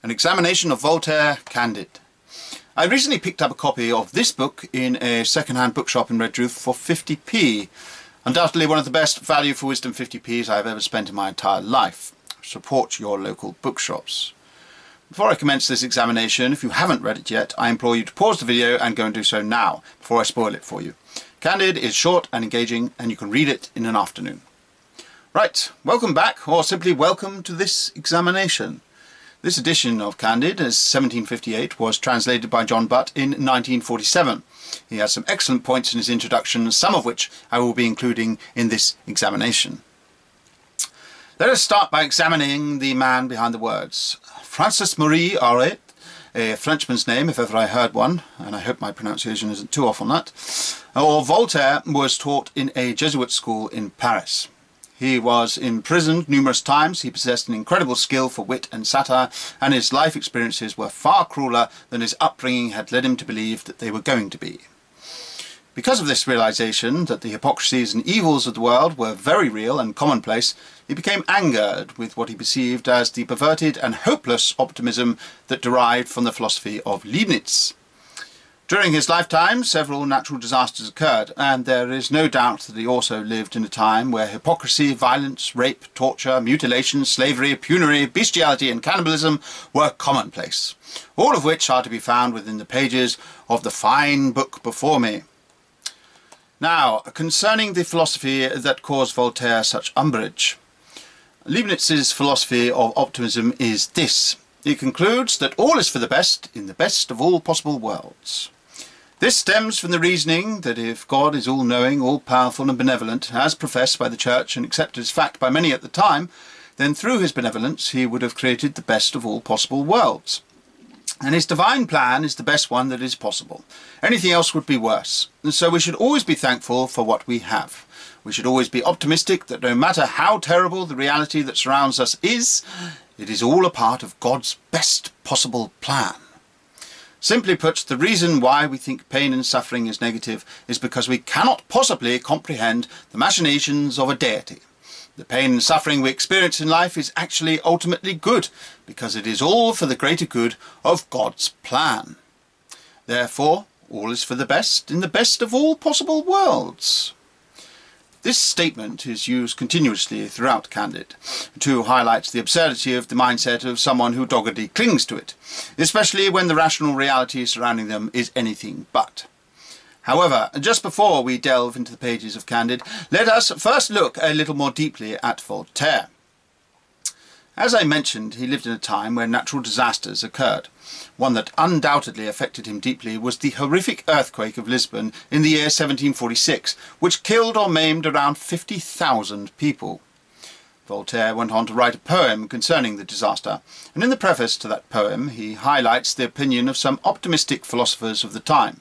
An examination of Voltaire, Candide. I recently picked up a copy of this book in a second-hand bookshop in Redruth for 50p. Undoubtedly one of the best value for wisdom 50p's I have ever spent in my entire life. Support your local bookshops. Before I commence this examination, if you haven't read it yet, I implore you to pause the video and go and do so now, before I spoil it for you. Candide is short and engaging, and you can read it in an afternoon. Right, welcome back, or simply welcome to this examination. This edition of Candide, as 1758, was translated by John Butt in 1947. He has some excellent points in his introduction, some of which I will be including in this examination. Let us start by examining the man behind the words. Francis Marie Aret, a Frenchman's name if ever I heard one, and I hope my pronunciation isn't too off on that, or Voltaire, was taught in a Jesuit school in Paris. He was imprisoned numerous times, he possessed an incredible skill for wit and satire, and his life experiences were far crueler than his upbringing had led him to believe that they were going to be. Because of this realization that the hypocrisies and evils of the world were very real and commonplace, he became angered with what he perceived as the perverted and hopeless optimism that derived from the philosophy of Leibniz. During his lifetime, several natural disasters occurred, and there is no doubt that he also lived in a time where hypocrisy, violence, rape, torture, mutilation, slavery, penury, bestiality and cannibalism were commonplace, all of which are to be found within the pages of the fine book before me. Now, concerning the philosophy that caused Voltaire such umbrage. Leibniz's philosophy of optimism is this. He concludes that all is for the best in the best of all possible worlds. This stems from the reasoning that if God is all-knowing, all-powerful and benevolent, as professed by the Church and accepted as fact by many at the time, then through his benevolence he would have created the best of all possible worlds. And his divine plan is the best one that is possible. Anything else would be worse. And so we should always be thankful for what we have. We should always be optimistic that no matter how terrible the reality that surrounds us is, it is all a part of God's best possible plan. Simply put, the reason why we think pain and suffering is negative is because we cannot possibly comprehend the machinations of a deity. The pain and suffering we experience in life is actually ultimately good, because it is all for the greater good of God's plan. Therefore, all is for the best in the best of all possible worlds. This statement is used continuously throughout Candide to highlight the absurdity of the mindset of someone who doggedly clings to it, especially when the rational reality surrounding them is anything but. However, just before we delve into the pages of Candide, let us first look a little more deeply at Voltaire. As I mentioned, he lived in a time where natural disasters occurred. One that undoubtedly affected him deeply was the horrific earthquake of Lisbon in the year 1746, which killed or maimed around 50,000 people. Voltaire went on to write a poem concerning the disaster, and in the preface to that poem he highlights the opinion of some optimistic philosophers of the time.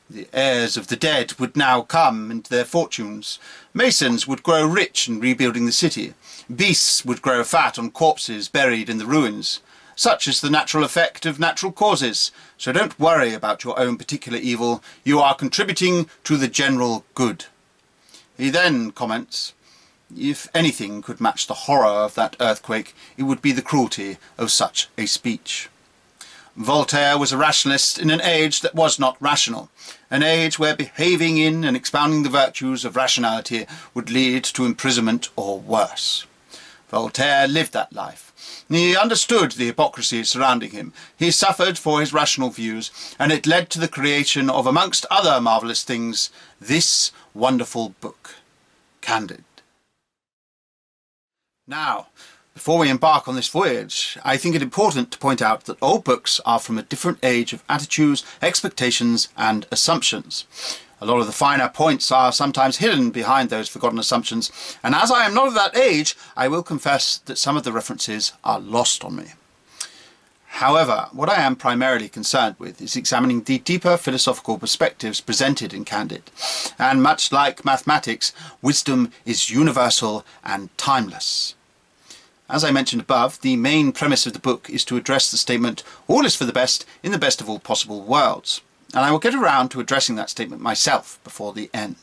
The heirs of the dead would now come into their fortunes. Masons would grow rich in rebuilding the city. Beasts would grow fat on corpses buried in the ruins. Such is the natural effect of natural causes. So don't worry about your own particular evil. You are contributing to the general good. He then comments, if anything could match the horror of that earthquake, it would be the cruelty of such a speech. Voltaire was a rationalist in an age that was not rational, an age where behaving in and expounding the virtues of rationality would lead to imprisonment or worse. Voltaire lived that life. He understood the hypocrisy surrounding him. He suffered for his rational views, and it led to the creation of, amongst other marvellous things, this wonderful book, Candide. Now, before we embark on this voyage, I think it important to point out that all books are from a different age of attitudes, expectations and assumptions. A lot of the finer points are sometimes hidden behind those forgotten assumptions, and as I am not of that age, I will confess that some of the references are lost on me. However, what I am primarily concerned with is examining the deeper philosophical perspectives presented in Candide, and much like mathematics, wisdom is universal and timeless. As I mentioned above, the main premise of the book is to address the statement, all is for the best in the best of all possible worlds. And I will get around to addressing that statement myself before the end.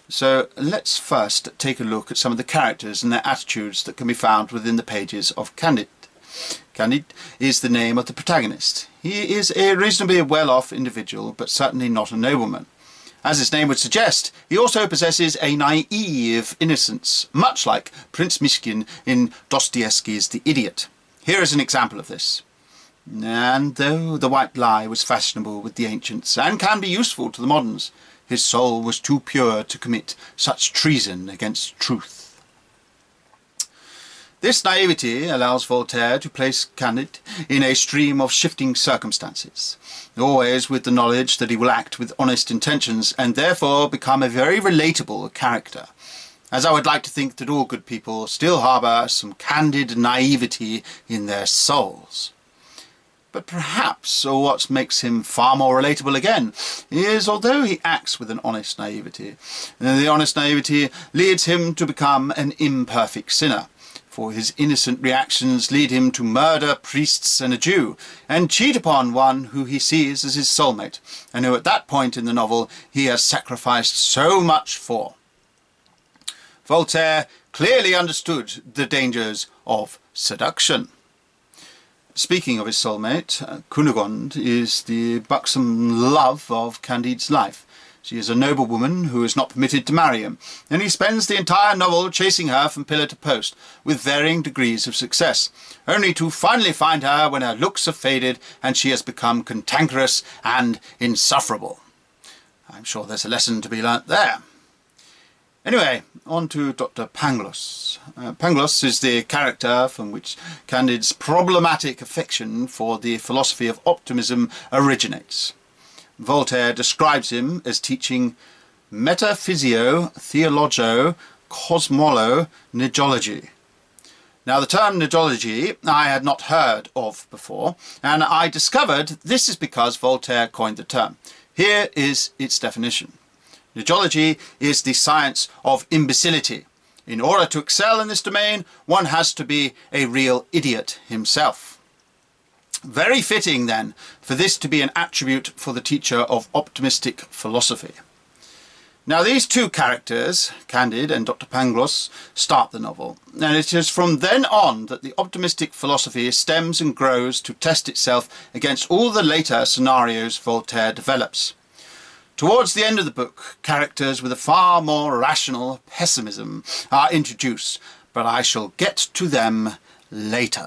So let's first take a look at some of the characters and their attitudes that can be found within the pages of Candide. Candide is the name of the protagonist. He is a reasonably well-off individual, but certainly not a nobleman. As his name would suggest, he also possesses a naive innocence, much like Prince Mishkin in Dostoevsky's The Idiot. Here is an example of this. And though the white lie was fashionable with the ancients, and can be useful to the moderns, his soul was too pure to commit such treason against truth. This naivety allows Voltaire to place Candide in a stream of shifting circumstances, always with the knowledge that he will act with honest intentions and therefore become a very relatable character, as I would like to think that all good people still harbour some candid naivety in their souls. But perhaps what makes him far more relatable again is, although he acts with an honest naivety, the honest naivety leads him to become an imperfect sinner. For his innocent reactions lead him to murder priests and a Jew, and cheat upon one who he sees as his soulmate, and who at that point in the novel he has sacrificed so much for. Voltaire clearly understood the dangers of seduction. Speaking of his soulmate, Cunegonde is the buxom love of Candide's life. She is a noble woman who is not permitted to marry him, and he spends the entire novel chasing her from pillar to post, with varying degrees of success, only to finally find her when her looks have faded and she has become cantankerous and insufferable. I'm sure there's a lesson to be learnt there. Anyway, on to Dr. Pangloss. Pangloss is the character from which Candide's problematic affection for the philosophy of optimism originates. Voltaire describes him as teaching metaphysio, theologo, cosmolo, nidology. Now the term nidology I had not heard of before, and I discovered this is because Voltaire coined the term. Here is its definition. Nidology is the science of imbecility. In order to excel in this domain, one has to be a real idiot himself. Very fitting, then, for this to be an attribute for the teacher of optimistic philosophy. Now these two characters, Candide and Dr. Pangloss, start the novel, and it is from then on that the optimistic philosophy stems and grows to test itself against all the later scenarios Voltaire develops. Towards the end of the book, characters with a far more rational pessimism are introduced, but I shall get to them later.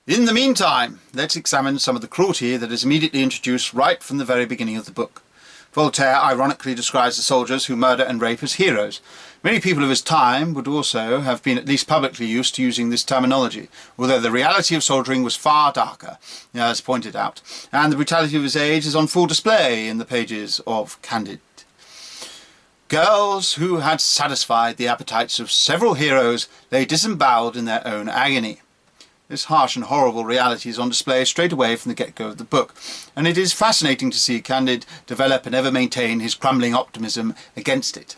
In the meantime, let's examine some of the cruelty that is immediately introduced right from the very beginning of the book. Voltaire ironically describes the soldiers who murder and rape as heroes. Many people of his time would also have been at least publicly used to using this terminology, although the reality of soldiering was far darker, as pointed out, and the brutality of his age is on full display in the pages of Candide. Girls who had satisfied the appetites of several heroes lay disemboweled in their own agony. This harsh and horrible reality is on display straight away from the get-go of the book, and it is fascinating to see Candide develop and ever maintain his crumbling optimism against it.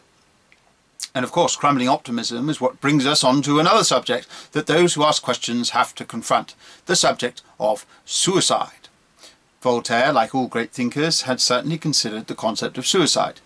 And of course, crumbling optimism is what brings us on to another subject that those who ask questions have to confront, the subject of suicide. Voltaire, like all great thinkers, had certainly considered the concept of suicide.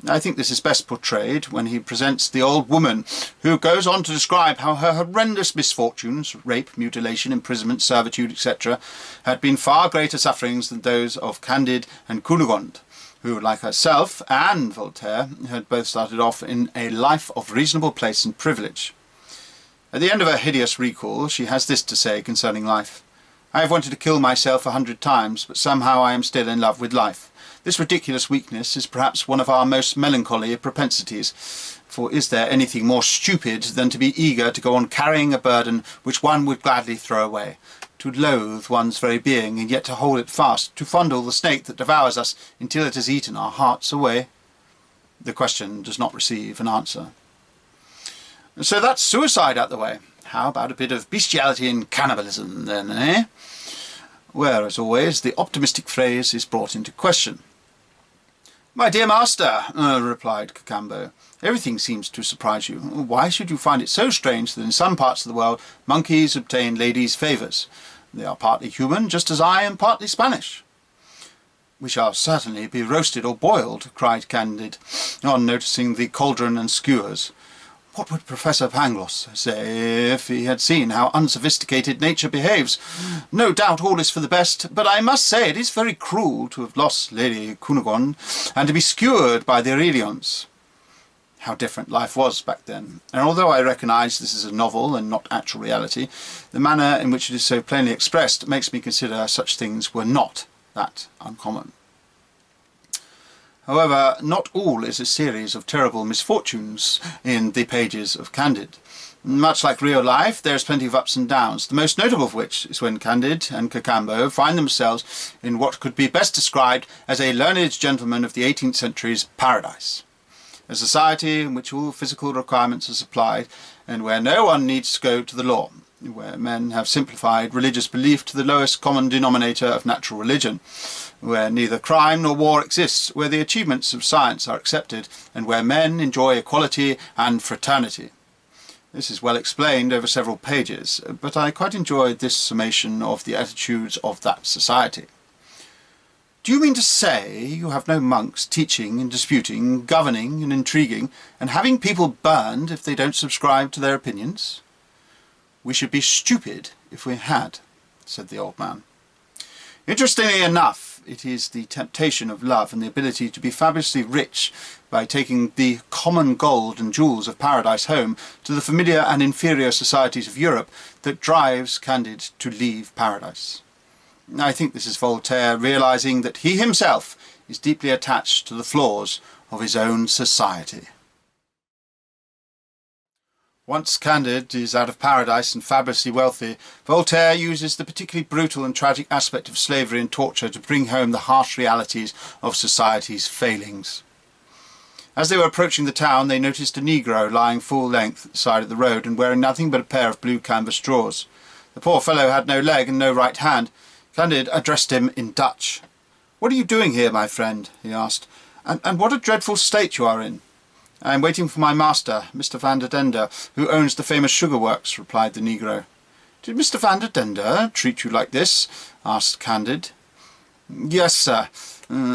I think this is best portrayed when he presents the old woman, who goes on to describe how her horrendous misfortunes, rape, mutilation, imprisonment, servitude, etc., had been far greater sufferings than those of Candide and Cunegonde, who, like herself and Voltaire, had both started off in a life of reasonable place and privilege. At the end of her hideous recall, she has this to say concerning life. I have wanted to kill myself 100 times, but somehow I am still in love with life. This ridiculous weakness is perhaps one of our most melancholy propensities, for is there anything more stupid than to be eager to go on carrying a burden which one would gladly throw away, to loathe one's very being and yet to hold it fast, to fondle the snake that devours us until it has eaten our hearts away? The question does not receive an answer. So that's suicide out the way. How about a bit of bestiality and cannibalism then, eh? Where, as always, the optimistic phrase is brought into question. "My dear master," replied Cacambo, "everything seems to surprise you. Why should you find it so strange that in some parts of the world monkeys obtain ladies' favours? They are partly human, just as I am partly Spanish." "We shall certainly be roasted or boiled," cried Candide, on noticing the cauldron and skewers. What would Professor Pangloss say if he had seen how unsophisticated nature behaves? No doubt all is for the best, but I must say it is very cruel to have lost Lady Cunegonde and to be skewered by the Aurelians. How different life was back then, and although I recognise this is a novel and not actual reality, the manner in which it is so plainly expressed makes me consider such things were not that uncommon. However, not all is a series of terrible misfortunes in the pages of Candide. Much like real life, there is plenty of ups and downs, the most notable of which is when Candide and Cacambo find themselves in what could be best described as a learned gentleman of the 18th century's paradise. A society in which all physical requirements are supplied and where no one needs to go to the law, where men have simplified religious belief to the lowest common denominator of natural religion, where neither crime nor war exists, where the achievements of science are accepted, and where men enjoy equality and fraternity. This is well explained over several pages, but I quite enjoyed this summation of the attitudes of that society. Do you mean to say you have no monks teaching and disputing, governing and intriguing, and having people burned if they don't subscribe to their opinions? We should be stupid if we had, said the old man. Interestingly enough, it is the temptation of love and the ability to be fabulously rich by taking the common gold and jewels of paradise home to the familiar and inferior societies of Europe that drives Candide to leave paradise. I think this is Voltaire realizing that he himself is deeply attached to the flaws of his own society. Once Candide is out of paradise and fabulously wealthy, Voltaire uses the particularly brutal and tragic aspect of slavery and torture to bring home the harsh realities of society's failings. As they were approaching the town, they noticed a negro lying full length at the side of the road and wearing nothing but a pair of blue canvas drawers. The poor fellow had no leg and no right hand. Candide addressed him in Dutch. "What are you doing here, my friend?" he asked. And what a dreadful state you are in." "I am waiting for my master, Mr. Van der Dender, who owns the famous sugar works," replied the negro. "Did Mr. Van der Dender treat you like this?" asked Candide. "Yes, sir,"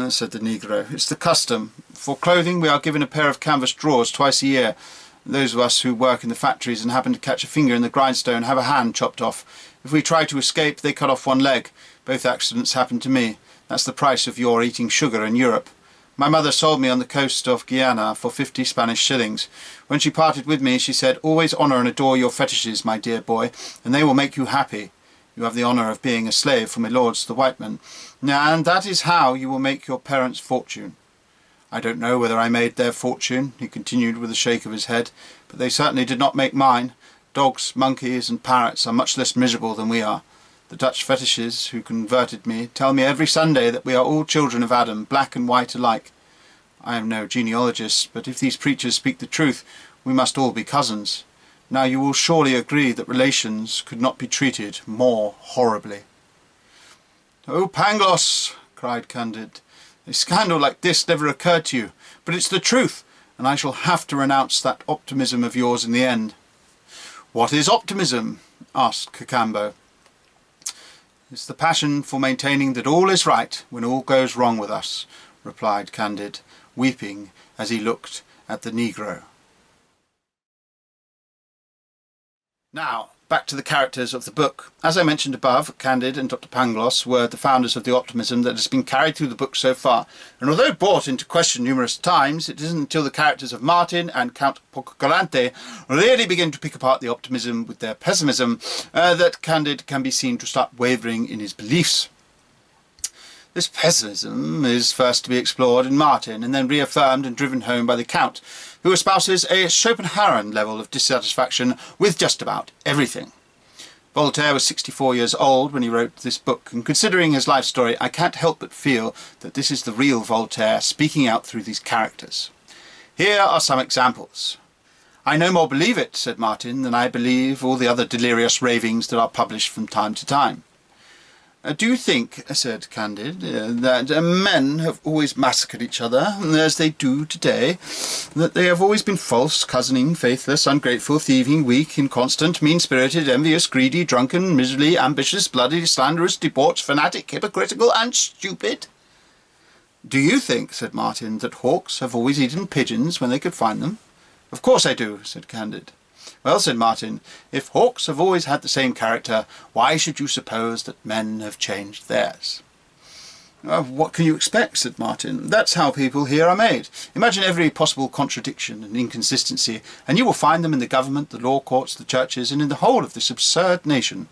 said the negro. "It's the custom. For clothing we are given a pair of canvas drawers twice a year. Those of us who work in the factories and happen to catch a finger in the grindstone have a hand chopped off. If we try to escape, they cut off one leg. Both accidents happened to me. That's the price of your eating sugar in Europe. My mother sold me on the coast of Guyana for 50 Spanish shillings. When she parted with me, she said, 'Always honour and adore your fetishes, my dear boy, and they will make you happy. You have the honour of being a slave for my lords the white men, and that is how you will make your parents' fortune.' I don't know whether I made their fortune," he continued with a shake of his head, "but they certainly did not make mine. Dogs, monkeys and parrots are much less miserable than we are. The Dutch fetishes who converted me tell me every Sunday that we are all children of Adam, black and white alike. I am no genealogist, but if these preachers speak the truth, we must all be cousins. Now you will surely agree that relations could not be treated more horribly." "Oh, Pangloss," cried Candide, "a scandal like this never occurred to you, but it's the truth, and I shall have to renounce that optimism of yours in the end." "What is optimism?" asked Cacambo. "It's the passion for maintaining that all is right when all goes wrong with us," replied Candide, weeping as he looked at the negro. Now, back to the characters of the book. As I mentioned above, Candide and Dr. Pangloss were the founders of the optimism that has been carried through the book so far, and although brought into question numerous times, it isn't until the characters of Martin and Count Pococurante really begin to pick apart the optimism with their pessimism that Candide can be seen to start wavering in his beliefs. This pessimism is first to be explored in Martin and then reaffirmed and driven home by the Count, who espouses a Schopenhauerian level of dissatisfaction with just about everything. Voltaire was 64 years old when he wrote this book, and considering his life story, I can't help but feel that this is the real Voltaire speaking out through these characters. Here are some examples. "I no more believe it," said Martin, "than I believe all the other delirious ravings that are published from time to time." "Do you think," said Candide, "that men have always massacred each other, as they do today? That they have always been false, cozening, faithless, ungrateful, thieving, weak, inconstant, mean-spirited, envious, greedy, drunken, miserly, ambitious, bloody, slanderous, debauched, fanatic, hypocritical, and stupid?" "Do you think," said Martin, "that hawks have always eaten pigeons when they could find them?" "Of course I do," said Candide. "Well," said Martin, "if hawks have always had the same character, why should you suppose that men have changed theirs?" "What can you expect?" said Martin. "That's how people here are made. Imagine every possible contradiction and inconsistency, and you will find them in the government, the law courts, the churches, and in the whole of this absurd nation."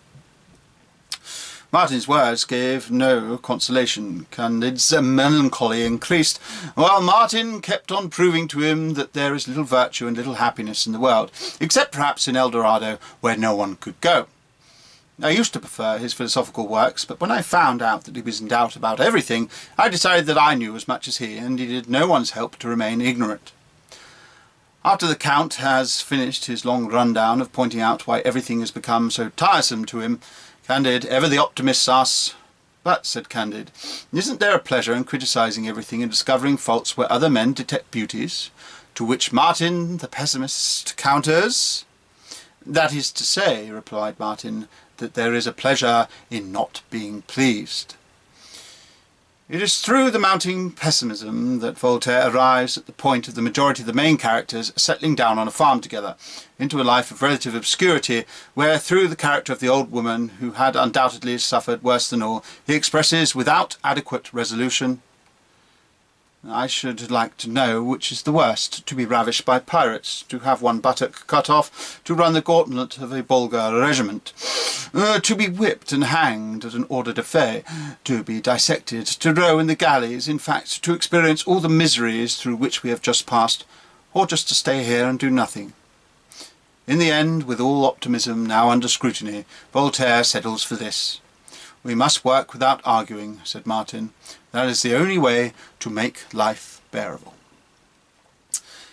Martin's words gave no consolation. Candide's melancholy increased, while Martin kept on proving to him that there is little virtue and little happiness in the world, except perhaps in El Dorado, where no one could go. I used to prefer his philosophical works, but when I found out that he was in doubt about everything, I decided that I knew as much as he, and needed no one's help to remain ignorant. After the Count has finished his long rundown of pointing out why everything has become so tiresome to him, Candide, ever the optimist, asks, "But," said Candide, "isn't there a pleasure in criticising everything and discovering faults where other men detect beauties?" To which Martin, the pessimist, counters, "That is to say," replied Martin, "that there is a pleasure in not being pleased." It is through the mounting pessimism that Voltaire arrives at the point of the majority of the main characters settling down on a farm together, into a life of relative obscurity, where through the character of the old woman, who had undoubtedly suffered worse than all, he expresses without adequate resolution, "I should like to know which is the worst, to be ravished by pirates, to have one buttock cut off, to run the gauntlet of a Bulgar regiment, to be whipped and hanged at an ordre de fait, to be dissected, to row in the galleys, in fact, to experience all the miseries through which we have just passed, or just to stay here and do nothing." In the end, with all optimism now under scrutiny, Voltaire settles for this. "We must work without arguing," said Martin. "That is the only way to make life bearable."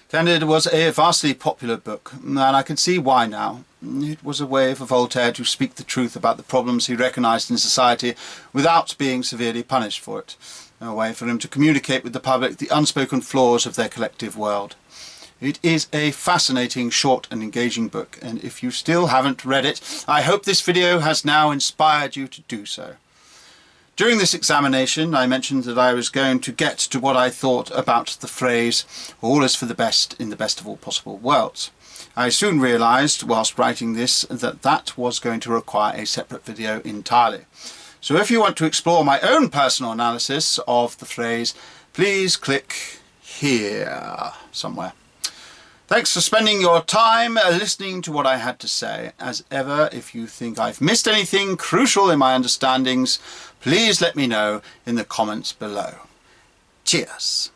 Candide was a vastly popular book, and I can see why now. It was a way for Voltaire to speak the truth about the problems he recognised in society without being severely punished for it. A way for him to communicate with the public the unspoken flaws of their collective world. It is a fascinating, short and engaging book, and if you still haven't read it, I hope this video has now inspired you to do so. During this examination, I mentioned that I was going to get to what I thought about the phrase, "all is for the best in the best of all possible worlds." I soon realised, whilst writing this, that that was going to require a separate video entirely. So if you want to explore my own personal analysis of the phrase, please click here somewhere. Thanks for spending your time listening to what I had to say. As ever, if you think I've missed anything crucial in my understandings, please let me know in the comments below. Cheers!